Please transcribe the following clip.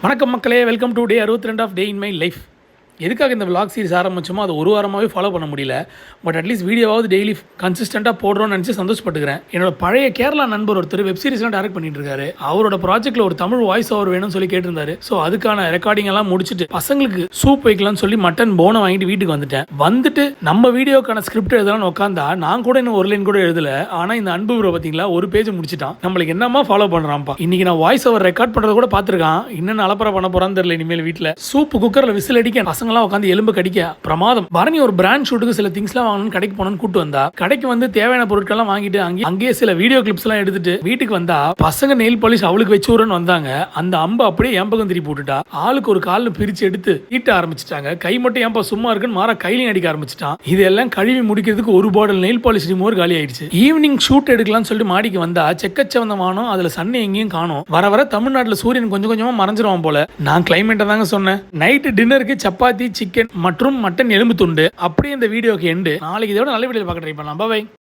வணக்கம் மக்களே, welcome to day 62 of day in my life. எதுக்காக இந்த விளாக் சீரிஸ் ஆரம்பிச்சோமோ அது ஒரு வாரமாகவே ஃபாலோ பண்ண முடியல. பட் அட்லீஸ்ட் வீடியோவாவது டெய்லி கன்சிஸ்டண்ட்டாக போடுறோன்னு நினச்சி சந்தோஷப்பட்டுக்கிறேன். என்னோட பழைய கேரளா நண்பர் ஒருத்தர் வெப் சீரிஸ்லாம் டேரக்ட் பண்ணிட்டு இருக்காரு. அவரோட ப்ராஜெக்ட்டில் ஒரு தமிழ் வாய்ஸ் ஓவர் வேணும்னு சொல்லி கேட்டிருந்தாரு. ஸோ அதுக்கான ரெக்கார்டிங் எல்லாம் முடிச்சுட்டு பசங்களுக்கு சூப் வைக்கலாம்னு சொல்லி மட்டன் போனை வாங்கிட்டு வீட்டுக்கு வந்துட்டு நம்ம வீடியோக்கான ஸ்கிரிப்ட் எழுதலாம்னு உட்காந்தா நான் கூட இன்னும் ஒரு லைன் கூட எழுதல. ஆனால் இந்த அன்பு ப்ரோ பார்த்தீங்களா ஒரு பேஜ் முடிச்சிட்டான். நம்மளுக்கு என்னமா ஃபாலோ பண்ணுறான்ப்பா. இன்னைக்கு நான் வாய்ஸ் ஓவர் ரெக்கார்ட் பண்ணுறது கூட பார்த்துருக்கான். இன்னும் அலப்பற பண்ண போறான்னு தெரியல. இனிமேல் வீட்டில் சூப் குக்கரில் விசில் அடிக்க பசங்களாம் உட்காந்து எலும்பு கடிக்க பிரமாதம். பரணி ஒரு பிராண்ட் ஷூட்டுக்கு சில திங்ஸ்லாம் வாங்கணும்னு கடைக்கு போனோம்னு கூட்டு வந்தா. கடைக்கு வந்து தேவையான பொருட்கள்லாம் வாங்கிட்டு அங்கேயே சில வீடியோ கிளிப்ஸ் எல்லாம் எடுத்துட்டு வீட்டுக்கு வந்தா பசங்க நெயில் பாலிஷ் அவளுக்கு வச்சு விடுறன்னு வந்தாங்க. அந்த அம்பு அப்படியே என் பக்கம் திருப்பி போட்டுட்டா. ஆளுக்கு ஒரு கால் பிரிச்சு எடுத்து ஈட்ட ஆரம்பிச்சிட்டாங்க. கை மட்டும் ஏன்பா சும்மா இருக்குன்னு மாற கையிலையும் அடிக்க ஆரம்பிச்சிட்டான். இதெல்லாம் கழுவி முடிக்கிறதுக்கு ஒரு பாட்டில் நெயில் பாலிஷ் ரிமூவர் காலி ஆயிடுச்சு. ஈவினிங் ஷூட் எடுக்கலாம்னு சொல்லிட்டு மாடிக்கு வந்தா செக்கச்சவந்த வானம், அதுல சன்னை எங்கேயும் காணும். வர தமிழ்நாட்டில் சூரியன் கொஞ்சம் கொஞ்சமா மறைஞ்சிருவான் போல. நான் கிளைமேட்டை தாங்க சொன்னேன். நைட்டு டின்னருக்கு சப்பாத்தி, சிக்கன் மற்றும் மட்டன் எலும்பு துண்டு. அப்படியே இந்த வீடியோக்கு எண்டு. நாளைக்கு இதோட நல்ல வீடியோ பார்க்க ட்ரை பண்ணலாம். பாய்.